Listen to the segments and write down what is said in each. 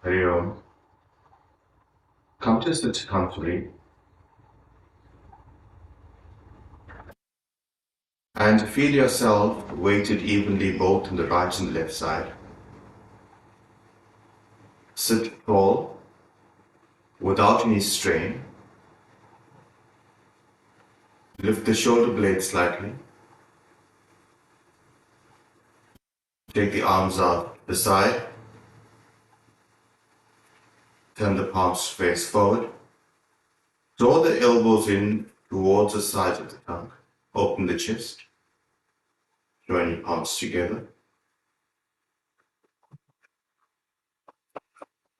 Hari Om. Come to sit comfortably and feel yourself weighted evenly both on the right and left side. Sit tall without any strain. Lift the shoulder blades slightly. Take the arms out the side. Turn the palms to face forward. Draw the elbows in towards the sides of the tongue. Open the chest. Join your palms together.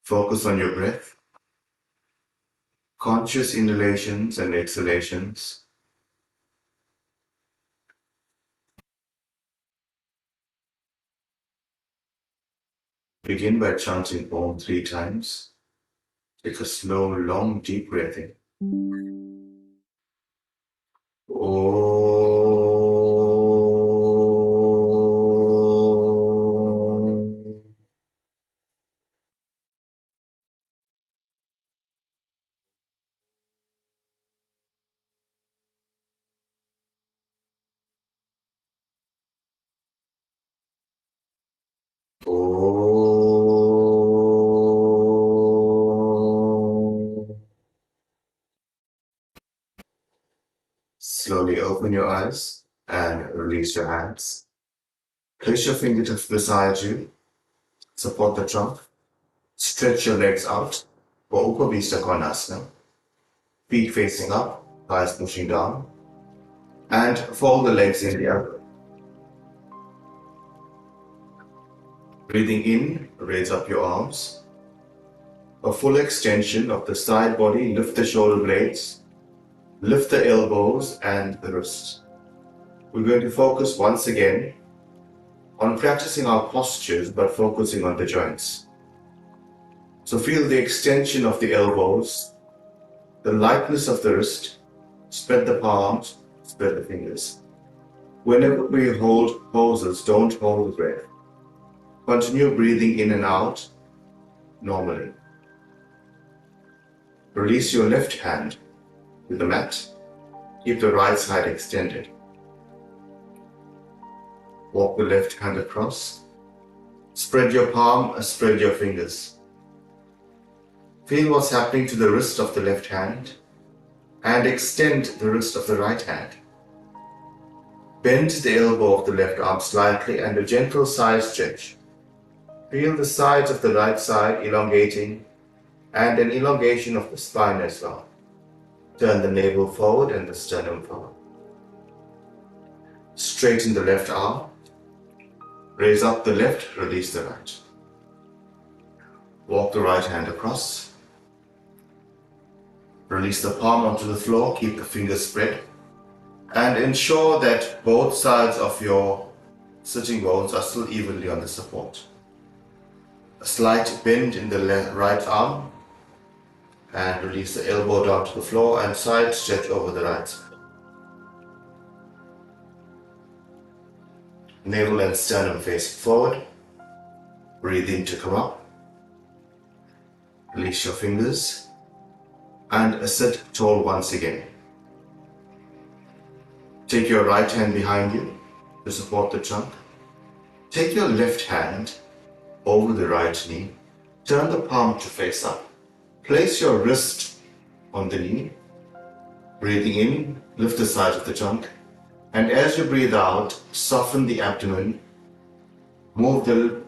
Focus on your breath. Conscious inhalations and exhalations. Begin by chanting Om 3 times. Take a slow, long, deep breath in. Slowly open your eyes and release your hands. Place your fingertips beside you. Support the trunk. Stretch your legs out for Upavista Konasana. Feet facing up, thighs pushing down. And fold the legs in the other. Breathing in, raise up your arms. A full extension of the side body, lift the shoulder blades. Lift the elbows and the wrists. We're going to focus once again on practicing our postures but focusing on the joints. So feel the extension of the elbows, the lightness of the wrist, spread the palms, spread the fingers. Whenever we hold poses, don't hold the breath. Continue breathing in and out normally. Release your left hand with the mat. Keep the right side extended. Walk the left hand across. Spread your palm, spread your fingers. Feel what's happening to the wrist of the left hand and extend the wrist of the right hand. Bend the elbow of the left arm slightly and a gentle side stretch. Feel the sides of the right side elongating and an elongation of the spine as well. Turn the navel forward and the sternum forward. Straighten the left arm. Raise up the left, release the right. Walk the right hand across. Release the palm onto the floor, keep the fingers spread. And ensure that both sides of your sitting bones are still evenly on the support. A slight bend in the right arm. And release the elbow down to the floor and side stretch over the right side. Navel and sternum facing forward. Breathe in to come up. Release your fingers and sit tall once again. Take your right hand behind you to support the trunk. Take your left hand over the right knee. Turn the palm to face up. Place your wrist on the knee. Breathing in, lift the sides of the trunk. And as you breathe out, soften the abdomen. Move the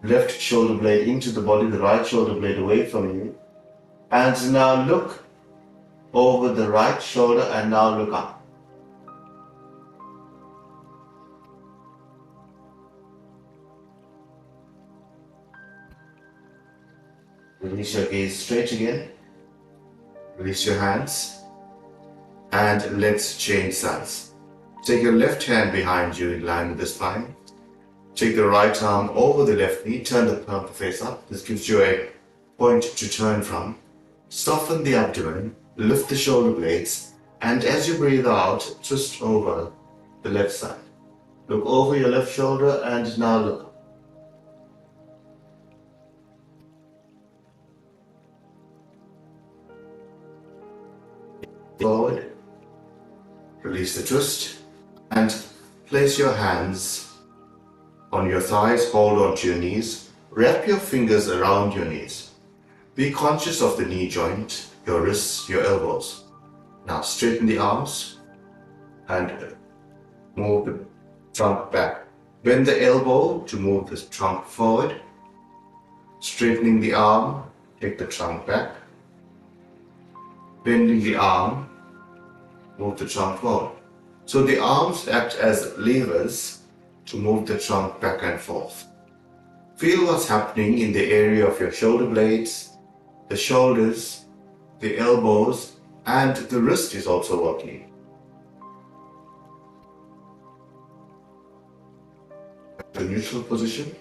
left shoulder blade into the body, the right shoulder blade away from you. And now look over the right shoulder and now look up. Release your gaze straight again. Release your hands. And let's change sides. Take your left hand behind you in line with the spine. Take the right arm over the left knee. Turn the palm to face up. This gives you a point to turn from. Soften the abdomen. Lift the shoulder blades. And as you breathe out, twist over the left side. Look over your left shoulder and now look up. forward, release the twist, and place your hands on your thighs, hold onto your knees, wrap your fingers around your knees. Be conscious of the knee joint, your wrists, your elbows. Now straighten the arms and move the trunk back. Bend the elbow to move the trunk forward. Straightening the arm, take the trunk back. Bending the arm, move the trunk forward. So the arms act as levers to move the trunk back and forth. Feel what's happening in the area of your shoulder blades, the shoulders, the elbows, and the wrist is also working. The neutral position.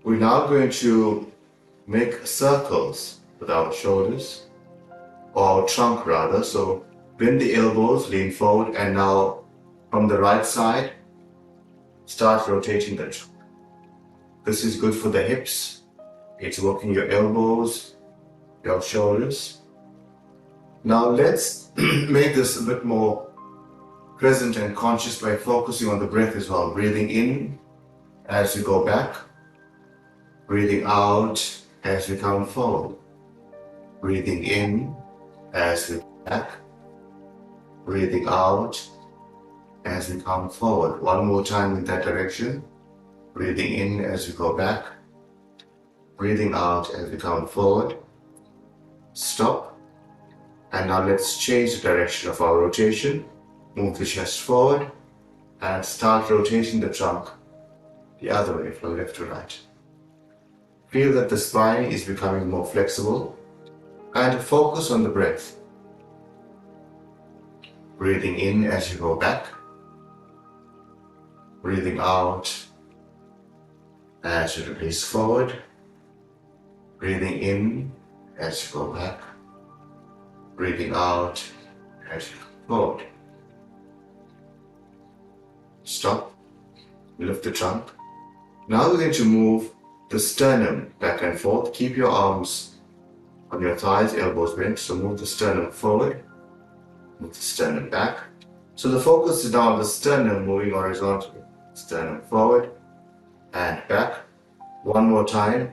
We're now going to make circles with our shoulders, or our trunk rather. So bend the elbows, lean forward, and now from the right side, start rotating the trunk. This is good for the hips. It's working your elbows, your shoulders. Now let's make this a bit more present and conscious by focusing on the breath as well. Breathing in as you go back. Breathing out as we come forward. Breathing in as we go back. Breathing out as we come forward. One more time in that direction. Breathing in as we go back. Breathing out as we come forward. Stop. And now let's change the direction of our rotation. Move the chest forward and start rotating the trunk the other way from left to right. Feel that the spine is becoming more flexible and focus on the breath. Breathing in as you go back. Breathing out as you release forward. Breathing in as you go back. Breathing out as you go forward. Stop. Lift the trunk. Now we're going to move the sternum back and forth. Keep your arms on your thighs, elbows bent. So move the sternum forward. Move the sternum back. So the focus is now on the sternum moving horizontally. Sternum forward and back. One more time.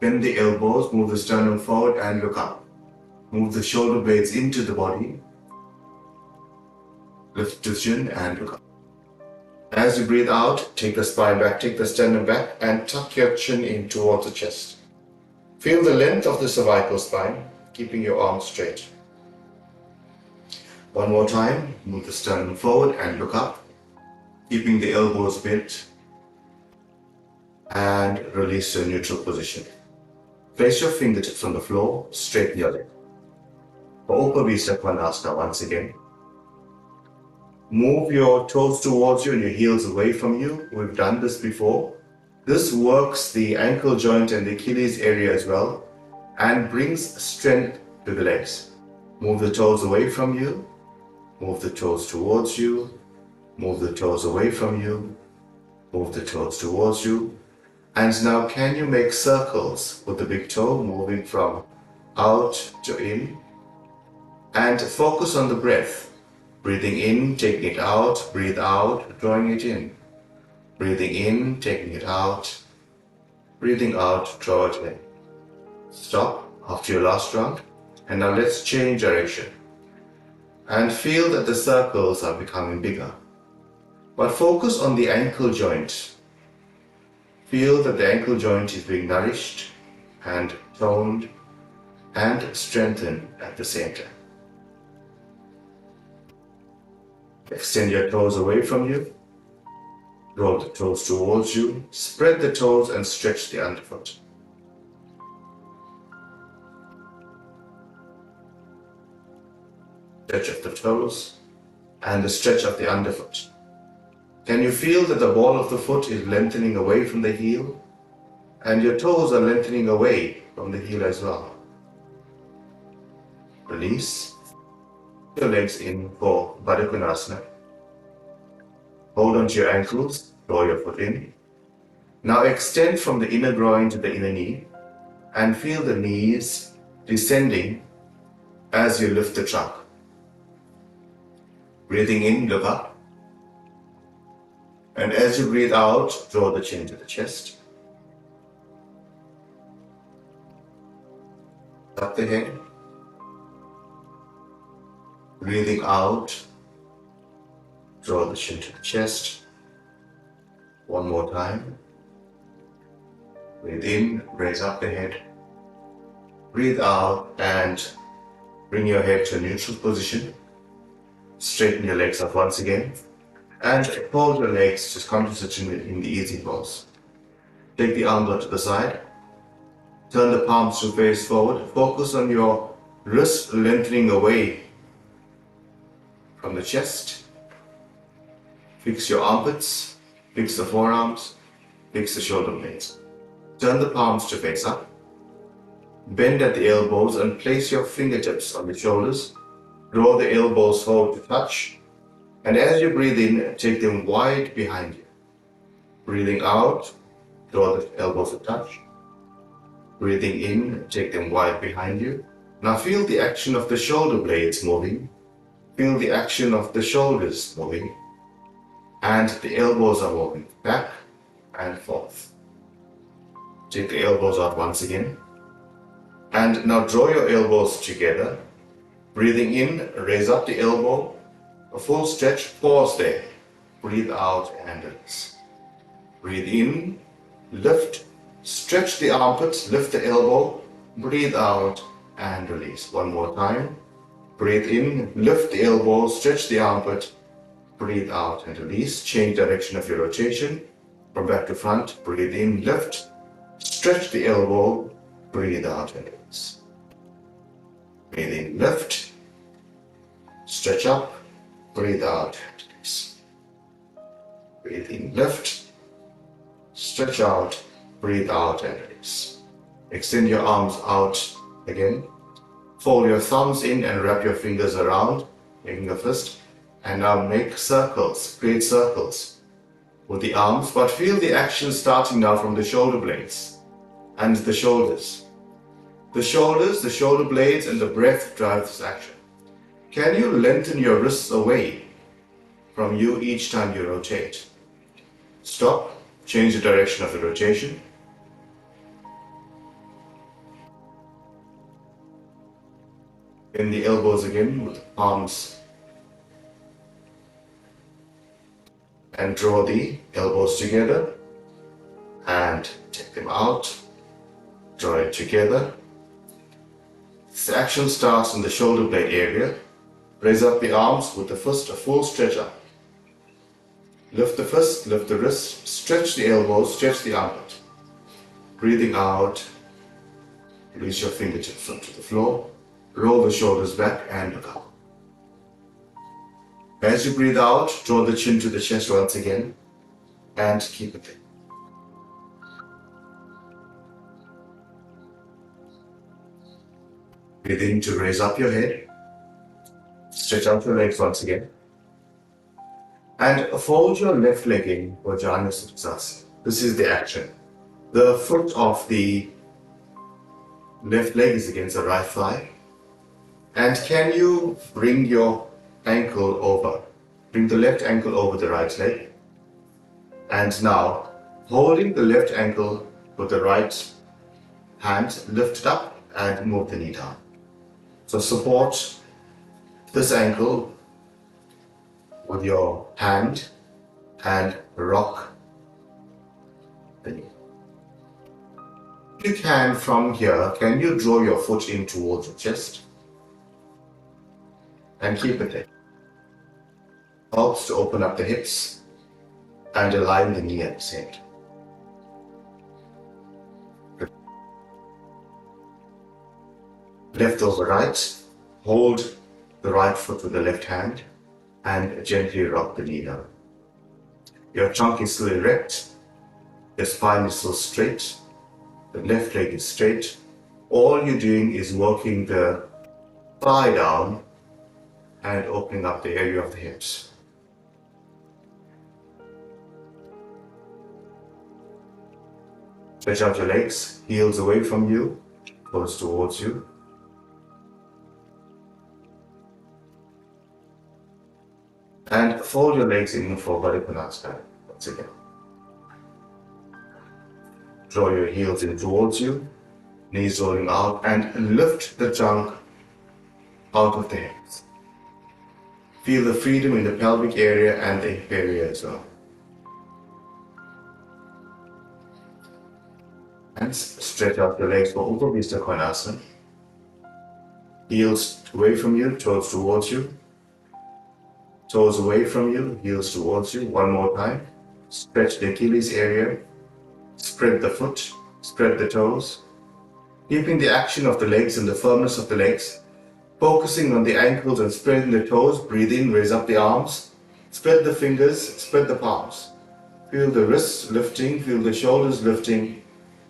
Bend the elbows, move the sternum forward and look up. Move the shoulder blades into the body. Lift the chin and look up. As you breathe out, take the spine back, take the sternum back and tuck your chin in towards the chest. Feel the length of the cervical spine, keeping your arms straight. One more time, move the sternum forward and look up, keeping the elbows bent and release to a neutral position. Place your fingertips on the floor, straighten your leg. For Upavista Konasana once again. Move your toes towards you and your heels away from you. We've done this before. This works the ankle joint and the Achilles area as well and brings strength to the legs. Move the toes away from you. Move the toes towards you. Move the toes away from you. Move the toes towards you. And now can you make circles with the big toe moving from out to in? And focus on the breath. Breathing in, taking it out, breathe out, drawing it in. Breathing in, taking it out, breathing out, draw it in. Stop after your last round. And now let's change direction. And feel that the circles are becoming bigger. But focus on the ankle joint. Feel that the ankle joint is being nourished and toned and strengthened at the same time. Extend your toes away from you. Roll the toes towards you. Spread the toes and stretch the underfoot. Stretch of the toes and the stretch of the underfoot. Can you feel that the ball of the foot is lengthening away from the heel? And your toes are lengthening away from the heel as well. Release. Your legs in for Baddha Konasana. Hold onto your ankles, draw your foot in. Now extend from the inner groin to the inner knee and feel the knees descending as you lift the trunk. Breathing in, look up. And as you breathe out, draw the chin to the chest. Up the head. Breathing out, draw the chin to the chest. One more time. Breathe in, raise up the head. Breathe out and bring your head to a neutral position. Straighten your legs up once again. And fold your legs, just come to sit in the easy pose. Take the arms out to the side. Turn the palms to face forward. Focus on your wrist lengthening away from the chest. Fix your armpits. Fix the forearms. Fix the shoulder blades. Turn the palms to face up. Bend at the elbows and place your fingertips on the shoulders. Draw the elbows forward to touch. And as you breathe in, take them wide behind you. Breathing out, draw the elbows to touch. Breathing in, take them wide behind you. Now feel the action of the shoulder blades moving. Feel the action of the shoulders moving. And the elbows are moving back and forth. Take the elbows out once again. And now draw your elbows together. Breathing in, raise up the elbow. A full stretch, pause there. Breathe out and release. Breathe in, lift, stretch the armpits, lift the elbow. Breathe out and release. One more time. Breathe in, lift the elbow, stretch the armpit. Breathe out and release. Change direction of your rotation. From back to front, breathe in, lift, stretch the elbow. Breathe out and release. Breathe in, lift, stretch up. Breathe out and release. Breathe in, lift, stretch out, breathe out and release. Extend your arms out again. Fold your thumbs in and wrap your fingers around, making a fist. And now make circles, create circles with the arms, but feel the action starting now from the shoulder blades and the shoulders. The shoulders, the shoulder blades, and the breath drive this action. Can you lengthen your wrists away from you each time you rotate? Stop, change the direction of the rotation. Bend the elbows again with the palms and draw the elbows together and take them out. Draw it together. This action starts in the shoulder blade area. Raise up the arms with the fist, a full stretch up. Lift the fist, lift the wrist, stretch the elbows, stretch the armpit. Breathing out, release your fingertips onto the floor. Roll the shoulders back and look up. As you breathe out, draw the chin to the chest once again and keep it there. Breathe in to raise up your head. Stretch out your legs once again. And fold your left leg in for Janu Siddhasana. This is the action. The foot of the left leg is against the right thigh. And can you bring your ankle over? Bring the left ankle over the right leg. And now, holding the left ankle with the right hand, lift it up and move the knee down. So support this ankle with your hand and rock the knee. If you can, from here, can you draw your foot in towards your chest? And keep it there. Helps to open up the hips and align the knee at the same time. Left over right, hold the right foot with the left hand and gently rock the knee down. Your trunk is still erect, your spine is still straight, the left leg is straight. All you're doing is working the thigh down and opening up the area of the hips. Stretch out your legs, heels away from you, toes towards you. fold your legs in for Baddha Konasana once again. Draw your heels in towards you, knees rolling out, and lift the trunk out of the hips. Feel the freedom in the pelvic area and the hip area as well. And stretch out the legs for Upavista Konasana. Heels away from you, toes towards you. Toes away from you, heels towards you. One more time. Stretch the Achilles area. Spread the foot, spread the toes. Keeping the action of the legs and the firmness of the legs. Focusing on the ankles and spreading the toes. Breathe in, raise up the arms. Spread the fingers, spread the palms. Feel the wrists lifting, feel the shoulders lifting.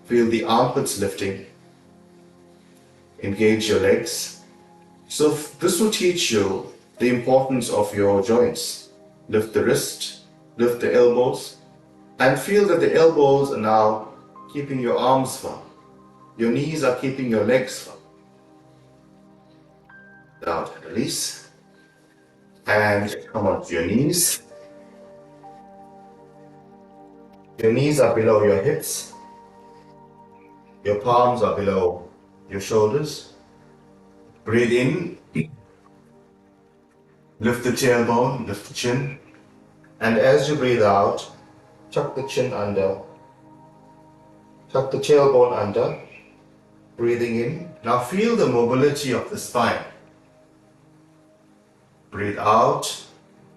Feel the armpits lifting. Engage your legs. So this will teach you the importance of your joints. Lift the wrist, lift the elbows, and feel that the elbows are now keeping your arms firm. Your knees are keeping your legs firm. Out and release. And come on to your knees. Your knees are below your hips. Your palms are below your shoulders. Breathe in. Lift the tailbone, lift the chin. And as you breathe out, tuck the chin under. Tuck the tailbone under. Breathing in. Now feel the mobility of the spine. Breathe out.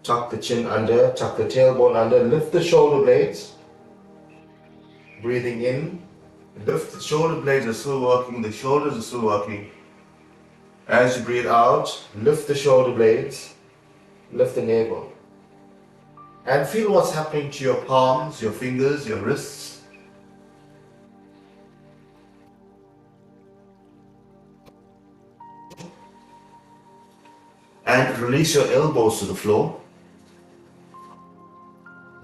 Tuck the chin under, tuck the tailbone under. Lift the shoulder blades. Breathing in. Lift the shoulder blades are still working, the shoulders are still working. As you breathe out, lift the shoulder blades. Lift the navel. And feel what's happening to your palms, your fingers, your wrists. And release your elbows to the floor.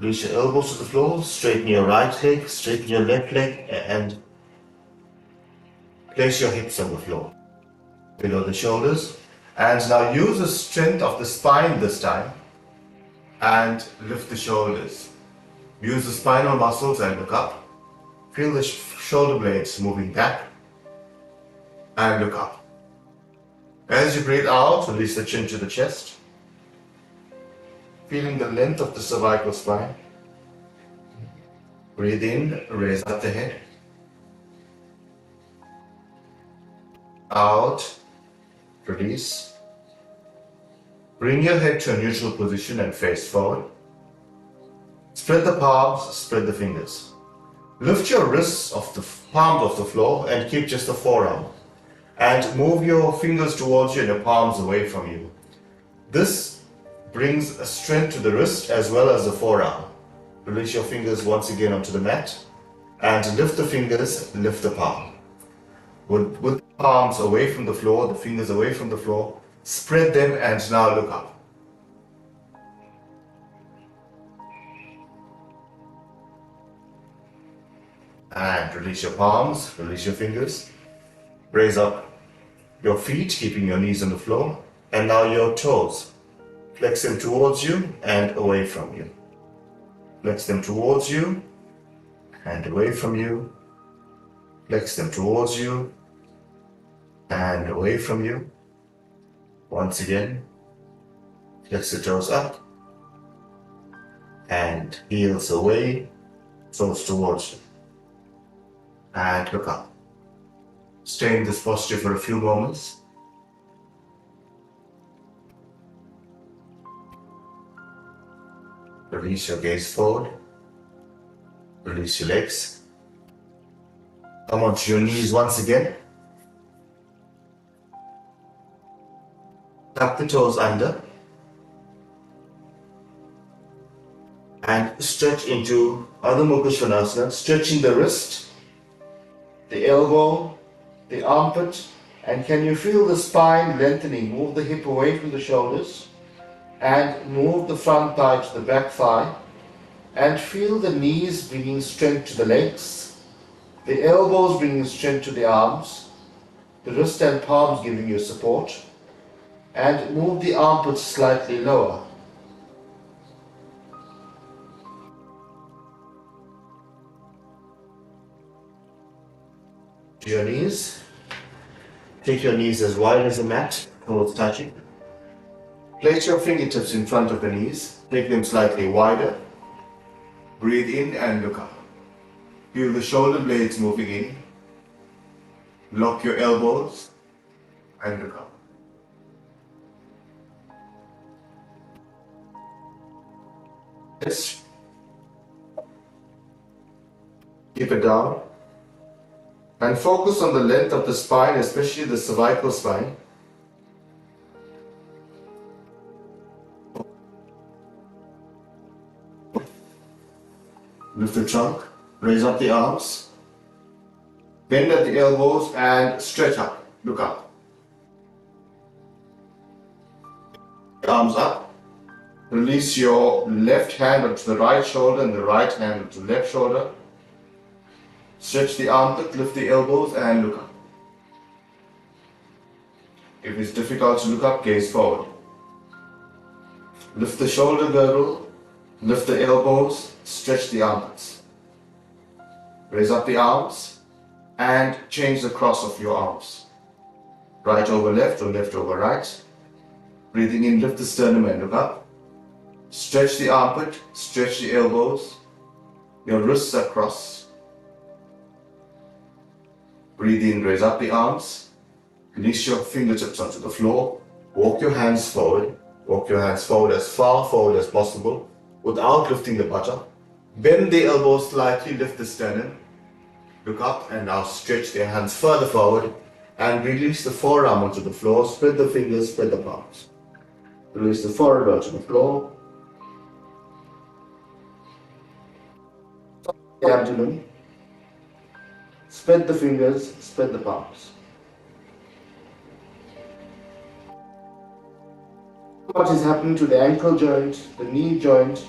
Release your elbows to the floor. Straighten your right leg, straighten your left leg, and place your hips on the floor. Below the shoulders. And now use the strength of the spine this time and lift the shoulders. Use the spinal muscles and look up. Feel the shoulder blades moving back and look up. As you breathe out, release the chin to the chest. Feeling the length of the cervical spine. Breathe in, raise up the head. Out. Release. Bring your head to a neutral position and face forward. Spread the palms, spread the fingers. Lift your wrists off the palms of the floor and keep just the forearm. And move your fingers towards you and your palms away from you. This brings a strength to the wrist as well as the forearm. Release your fingers once again onto the mat and lift the fingers, lift the palm. With the palms away from the floor, the fingers away from the floor, spread them and now look up. And release your palms, release your fingers. Raise up your feet, keeping your knees on the floor. And now your toes. Flex them towards you and away from you. Flex them towards you and away from you. Flex them towards you and away from you. Once again, flex the toes up and heels away, toes towards you. And look up. Stay in this posture for a few moments. Release your gaze forward. Release your legs. Come onto your knees once again. Tuck the toes under. And stretch into Adho Mukha Svanasana, stretching the wrist, the elbow, the armpit, and can you feel the spine lengthening? Move the hip away from the shoulders and move the front thigh to the back thigh and feel the knees bringing strength to the legs, the elbows bringing strength to the arms, the wrist and palms giving you support, and move the armpits slightly lower. To your knees. Take your knees as wide as the mat towards touching. Place your fingertips in front of the knees. Take them slightly wider. Breathe in and look up. Feel the shoulder blades moving in. Lock your elbows and look up. Yes. Keep it down. And focus on the length of the spine, especially the cervical spine. Lift the trunk, raise up the arms, bend at the elbows and stretch up. Look up. Arms up. Release your left hand onto the right shoulder and the right hand onto the left shoulder. Stretch the armpit, lift the elbows and look up. If it's difficult to look up, gaze forward. Lift the shoulder girdle, lift the elbows, stretch the armpits. Raise up the arms and change the cross of your arms. Right over left or left over right. Breathing in, lift the sternum and look up. Stretch the armpit, stretch the elbows. Your wrists are crossed. Breathe in, raise up the arms. Release your fingertips onto the floor. Walk your hands forward. Walk your hands forward as far forward as possible without lifting the buttock. Bend the elbows slightly, lift the sternum. Look up and now stretch the hands further forward and release the forearm onto the floor. Spread the fingers, spread the palms. Release the forehead onto the floor. The abdomen. Spread the fingers, spread the palms. What is happening to the ankle joint, the knee joint,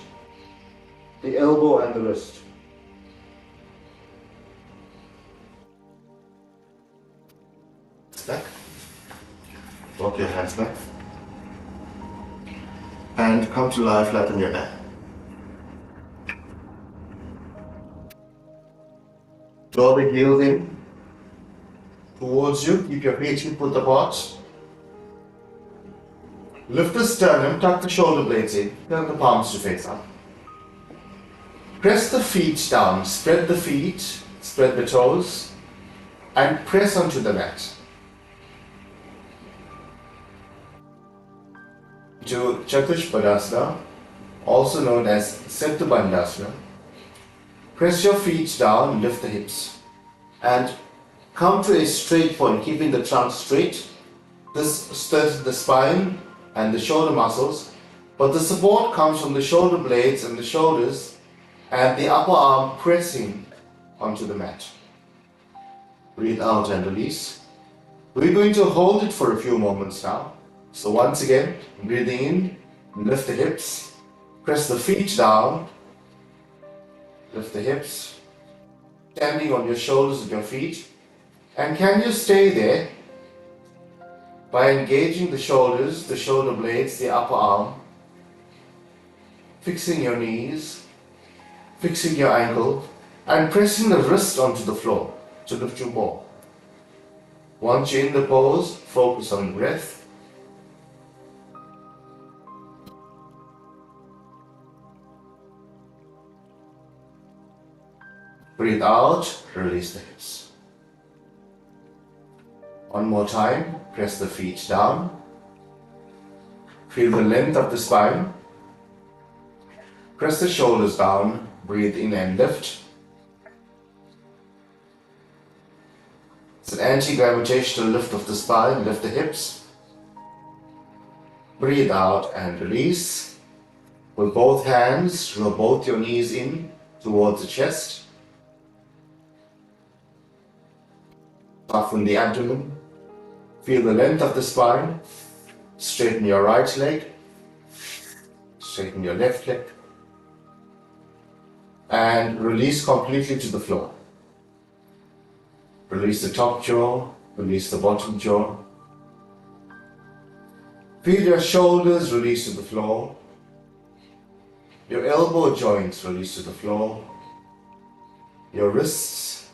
the elbow and the wrist? Back. Walk your hands back. And come to lie flat on your back. Draw the heels in towards you. Keep your feet hip width apart. Lift the sternum, tuck the shoulder blades in, turn the palms to face up. Press the feet down, spread the feet, spread the toes, and press onto the mat. To Chatushpadasana, also known as Settubandhasana. Press your feet down, lift the hips, and come to a straight point, keeping the trunk straight. This stirs the spine and the shoulder muscles, but the support comes from the shoulder blades and the shoulders and the upper arm pressing onto the mat. Breathe out and release. We're going to hold it for a few moments now. So once again, breathing in, lift the hips, press the feet down, lift the hips, standing on your shoulders with your feet. And can you stay there by engaging the shoulders, the shoulder blades, the upper arm, fixing your knees, fixing your ankle, and pressing the wrist onto the floor to lift you more. Once you're in the pose, focus on breath. Breathe out, release the hips. One more time, press the feet down. Feel the length of the spine. Press the shoulders down, breathe in and lift. It's an anti-gravitational lift of the spine, lift the hips. Breathe out and release. With both hands, draw both your knees in towards the chest. Soften the abdomen. Feel the length of the spine. Straighten your right leg. Straighten your left leg. And release completely to the floor. Release the top jaw. Release the bottom jaw. Feel your shoulders release to the floor. Your elbow joints release to the floor. Your wrists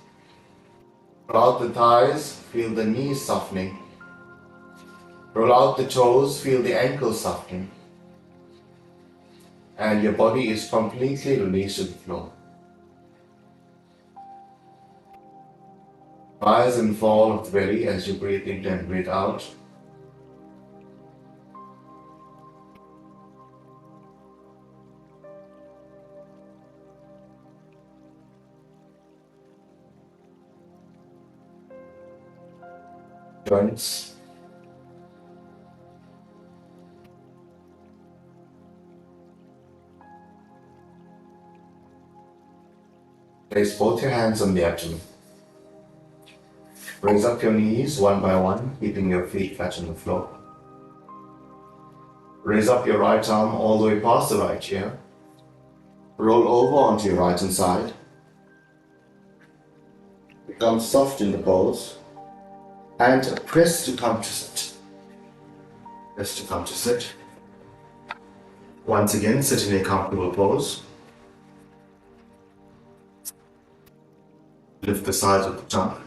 Roll out the thighs, feel the knees softening. Roll out the toes, feel the ankles softening. And your body is completely released to the floor. Rise and fall of the belly as you breathe in and breathe out. Joints. Place both your hands on the abdomen. Raise up your knees one by one, keeping your feet flat on the floor. Raise up your right arm all the way past the right ear. Roll over onto your right hand side. Become soft in the pose. And press to come to sit. Press to come to sit. Once again, sit in a comfortable pose. Lift the sides of the tongue.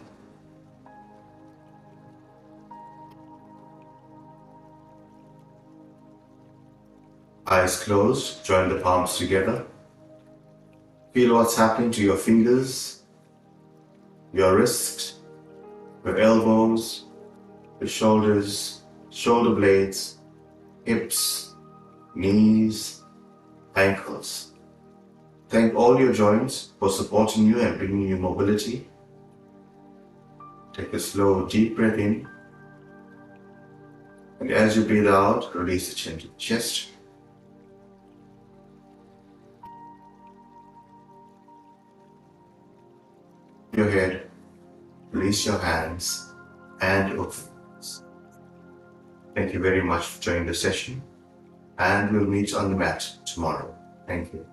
Eyes closed, join the palms together. Feel what's happening to your fingers, your wrist, your elbows, your shoulders, shoulder blades, hips, knees, ankles. Thank all your joints for supporting you and bringing you mobility. Take a slow, deep breath in. And as you breathe out, release the chin to the chest. Your head, release your hands and open. Thank you very much for joining the session, and we'll meet on the mat tomorrow. Thank you.